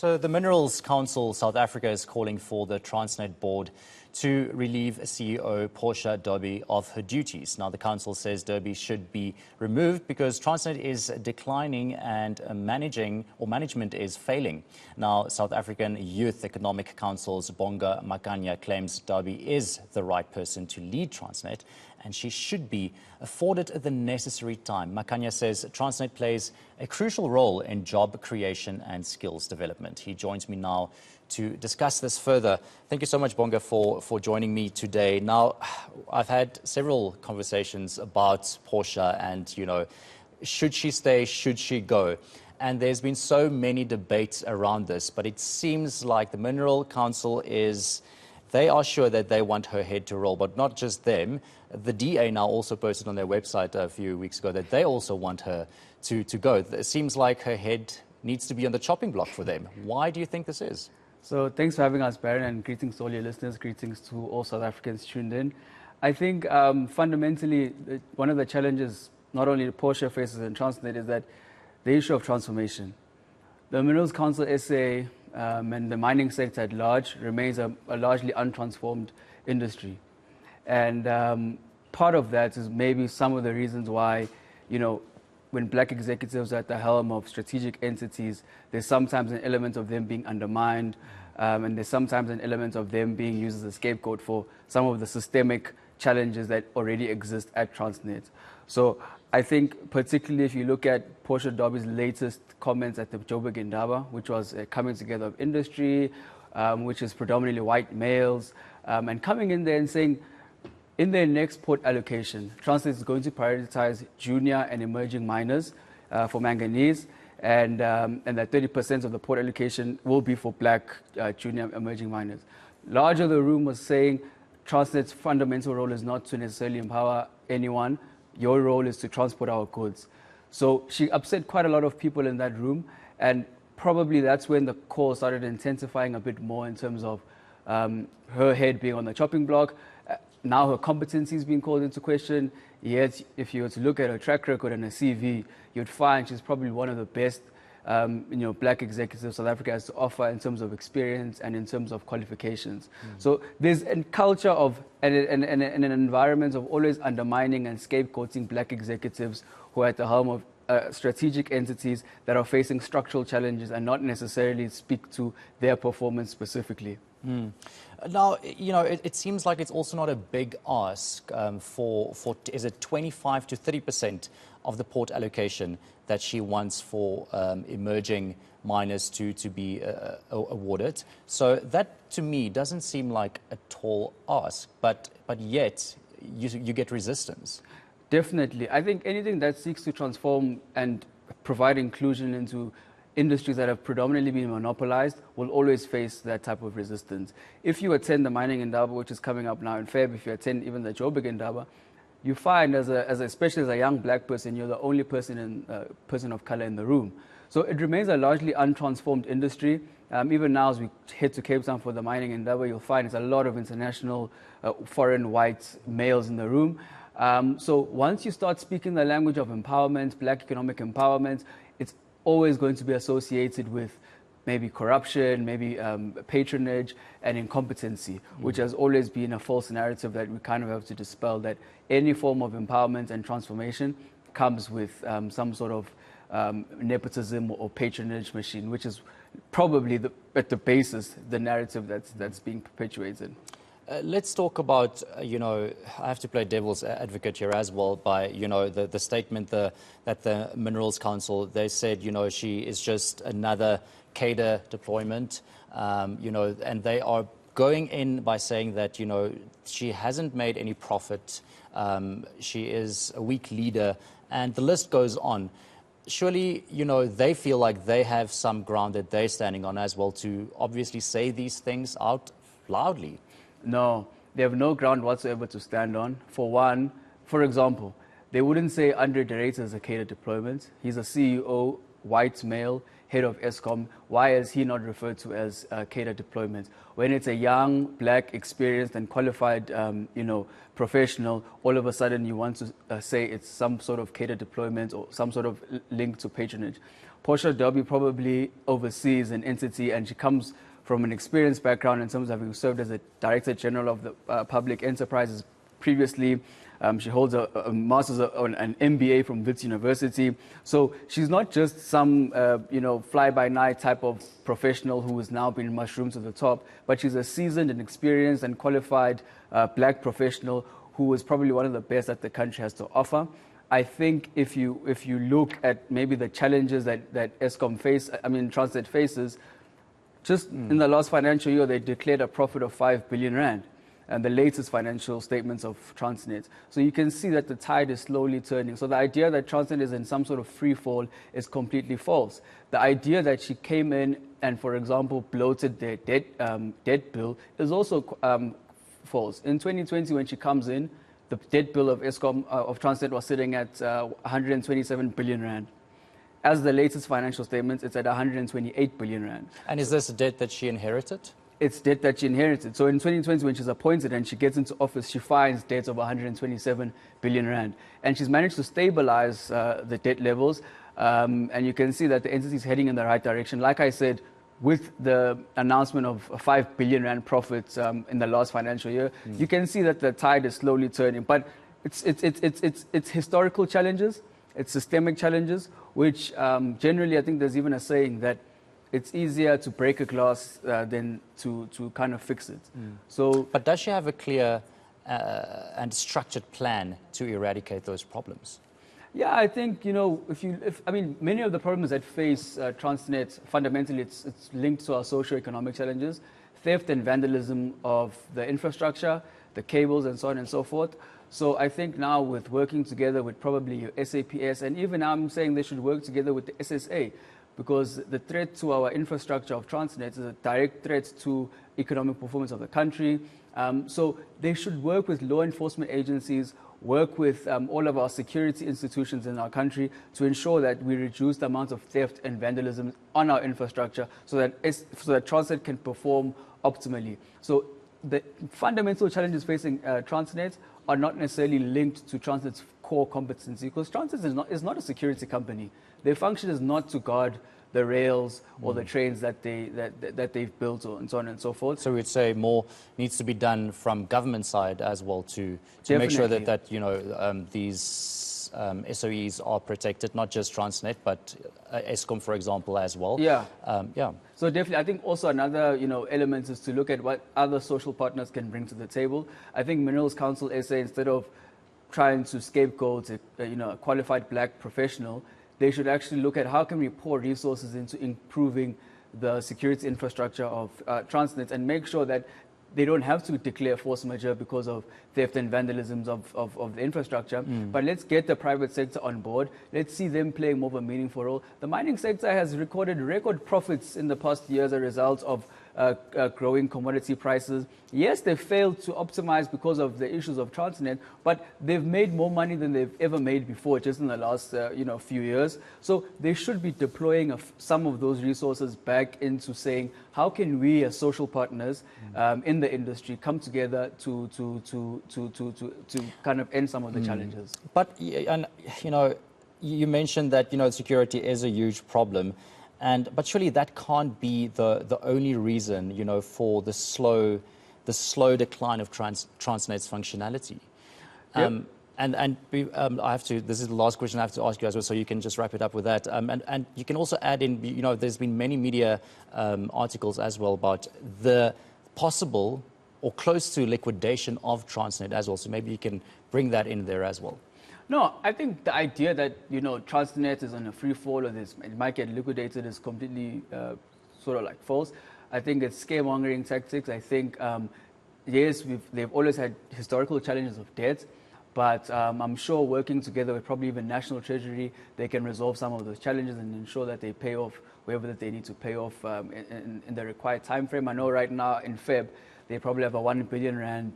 So the Minerals Council South Africa is calling for the Transnet board to relieve CEO Portia Derby of her duties. Now, the council says Derby should be removed because Transnet is declining and management is failing. Now, South African Youth Economic Council's Bonga Makhanya claims Derby is the right person to lead Transnet and she should be afforded the necessary time. Makhanya says Transnet plays a crucial role in job creation and skills development. He joins me now to discuss this further. Thank you so much, Bonga, for joining me today. Now, I've had several conversations about Portia and, should she stay, should she go? And there's been so many debates around this, but it seems like the Mineral Council they are sure that they want her head to roll, but not just them. The DA now also posted on their website a few weeks ago that they also want her to go. It seems like her head needs to be on the chopping block for them. Why do you think this is? So thanks for having us, Baron, and greetings to all your listeners, greetings to all South Africans tuned in. I think fundamentally one of the challenges not only Portia faces in Transnet is that the issue of transformation. The Minerals Council SA and the mining sector at large remains a largely untransformed industry. And part of that is maybe some of the reasons why, when black executives are at the helm of strategic entities, there's sometimes an element of them being undermined, and there's sometimes an element of them being used as a scapegoat for some of the systemic challenges that already exist at Transnet. So I think particularly if you look at Portia Derby's latest comments at the Joburg Indaba, which was a coming together of industry, which is predominantly white males, and coming in there and saying, in their next port allocation, Transnet is going to prioritize junior and emerging miners for manganese, and that 30% of the port allocation will be for black junior emerging miners. Larger the room was saying Transnet's fundamental role is not to necessarily empower anyone. Your role is to transport our goods. So she upset quite a lot of people in that room, and probably that's when the call started intensifying a bit more in terms of her head being on the chopping block. Now her competency is being called into question. Yet, if you were to look at her track record and her CV, you'd find she's probably one of the best black executives South Africa has to offer in terms of experience and in terms of qualifications. So there's a culture of and an environment of always undermining and scapegoating black executives who are at the helm of strategic entities that are facing structural challenges and not necessarily speak to their performance specifically. Now, it seems like it's also not a big ask for is it 25 to 30% of the port allocation that she wants for emerging miners to be awarded. So that, to me, doesn't seem like a tall ask, but yet you get resistance. Definitely. I think anything that seeks to transform and provide inclusion into industries that have predominantly been monopolized will always face that type of resistance. If you attend the mining Indaba, which is coming up now in Feb, if you attend even the Joburg Indaba, you find, especially as a young black person, you're the only person of color in the room. So it remains a largely untransformed industry. Even now, as we head to Cape Town for the mining Indaba, you'll find it's a lot of international, foreign white males in the room. So once you start speaking the language of empowerment, black economic empowerment, it's always going to be associated with maybe corruption, maybe patronage and incompetency, which has always been a false narrative that we kind of have to dispel, that any form of empowerment and transformation comes with some sort of nepotism or patronage machine, which is probably at the basis the narrative that's being perpetuated. Let's talk about, I have to play devil's advocate here as well by, the statement that the Minerals Council, they said, she is just another cadre deployment, and they are going in by saying that, she hasn't made any profit, she is a weak leader, and the list goes on. Surely, they feel like they have some ground that they're standing on as well to obviously say these things out loudly. No, they have no ground whatsoever to stand on. For one, for example, they wouldn't say Andre Director is a cadre deployment. He's a CEO, white male, head of Eskom, why is he not referred to as cadre deployment? When it's a young, black, experienced and qualified, professional, all of a sudden you want to say it's some sort of cadre deployment or some sort of link to patronage. Portia Derby probably oversees an entity, and she comes from an experienced background in terms of having served as a Director General of the Public Enterprises previously. She holds a master's, an MBA from Wits University. So she's not just some, fly-by-night type of professional who has now been mushroomed to the top, but she's a seasoned and experienced and qualified black professional who is probably one of the best that the country has to offer. I think if you look at maybe the challenges that Transet faces, just in the last financial year, they declared a profit of 5 billion rand. And the latest financial statements of Transnet. So you can see that the tide is slowly turning. So the idea that Transnet is in some sort of free fall is completely false. The idea that she came in and, for example, bloated their debt bill is also false. In 2020, when she comes in, the debt bill of Transnet was sitting at 127 billion rand. As the latest financial statements, it's at 128 billion rand. And is this a debt that she inherited? It's debt that she inherited. So in 2020, when she's appointed and she gets into office, she finds debts of 127 billion rand. And she's managed to stabilize the debt levels. And you can see that the entity is heading in the right direction. Like I said, with the announcement of 5 billion rand profits in the last financial year, you can see that the tide is slowly turning. But it's historical challenges, it's systemic challenges, which generally, I think there's even a saying that it's easier to break a glass than to kind of fix it. But does she have a clear and structured plan to eradicate those problems? Yeah, I think, many of the problems that face Transnet, fundamentally, it's linked to our socio-economic challenges, theft and vandalism of the infrastructure, the cables and so on and so forth. So I think now with working together with probably your SAPS, and even now I'm saying they should work together with the SSA, because the threat to our infrastructure of Transnet is a direct threat to economic performance of the country. So they should work with law enforcement agencies, work with all of our security institutions in our country to ensure that we reduce the amount of theft and vandalism on our infrastructure so that Transnet can perform optimally. So the fundamental challenges facing Transnet are not necessarily linked to Transnet's core competency, because Transnet is not a security company. Their function is not to guard the rails or the trains that they've built, and so on and so forth. So we'd say more needs to be done from government side as well to make sure that these SOEs are protected, not just Transnet, but Eskom, for example, as well. Yeah. Yeah. So definitely, I think also another element is to look at what other social partners can bring to the table. I think Minerals Council SA, instead of trying to scapegoat a qualified black professional, they should actually look at how can we pour resources into improving the security infrastructure of Transnet and make sure that they don't have to declare force majeure because of theft and vandalism of the infrastructure. But let's get the private sector on board. Let's see them playing more of a meaningful role. The mining sector has recorded record profits in the past year as a result of growing commodity prices. Yes, they failed to optimize because of the issues of Transnet, but they've made more money than they've ever made before, just in the last few years. So they should be deploying some of those resources back into saying, how can we as social partners in the industry come together to kind of end some of the challenges? But you mentioned that security is a huge problem. But surely that can't be the only reason, for the slow decline of Transnet's functionality. Yep. I have to. This is the last question I have to ask you as well, so you can just wrap it up with that. And you can also add in. There's been many media articles as well about the possible or close to liquidation of Transnet as well. So maybe you can bring that in there as well. No, I think the idea that Transnet is on a free fall or it might get liquidated is completely sort of like false. I think it's scaremongering tactics. I think yes, they've always had historical challenges of debt, but I'm sure working together with probably even National Treasury, they can resolve some of those challenges and ensure that they pay off wherever that they need to pay off in the required time frame. I know right now in Feb, they probably have a 1 billion rand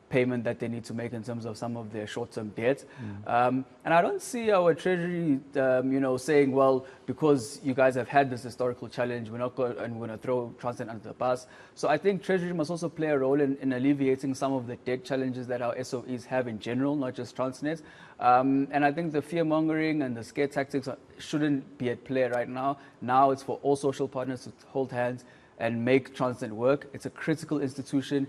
payment that they need to make in terms of some of their short-term debt. And I don't see our Treasury, saying, well, because you guys have had this historical challenge, we're going to throw Transet under the bus. So I think Treasury must also play a role in alleviating some of the debt challenges that our SOEs have in general, not just Transnet. And I think the fear-mongering and the scare tactics shouldn't be at play right now. Now it's for all social partners to hold hands and make Transnet work. It's a critical institution.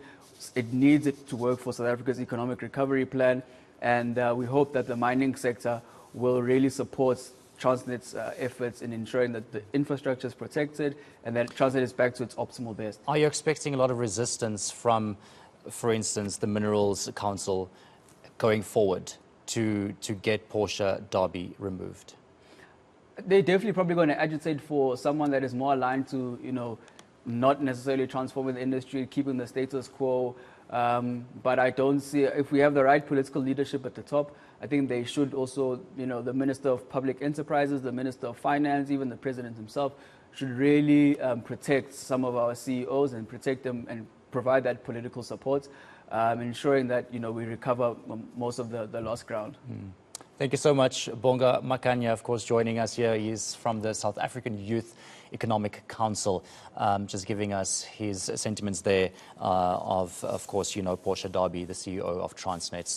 It needs it to work for South Africa's economic recovery plan, and we hope that the mining sector will really support Transnet's efforts in ensuring that the infrastructure is protected and that Transnet is back to its optimal best. Are you expecting a lot of resistance from, for instance, the Minerals Council going forward to get Portia Derby removed? They're definitely probably going to agitate for someone that is more aligned to, not necessarily transforming the industry, keeping the status quo. But I don't see, if we have the right political leadership at the top, I think they should also, the Minister of Public Enterprises, the Minister of Finance, even the President himself, should really protect some of our CEOs and protect them and provide that political support, ensuring that, we recover most of the lost ground. Thank you so much, Bonga. Makhanya, of course, joining us here. He's from the South African Youth Economic Council, just giving us his sentiments there of course, Portia Derby, the CEO of Transnet.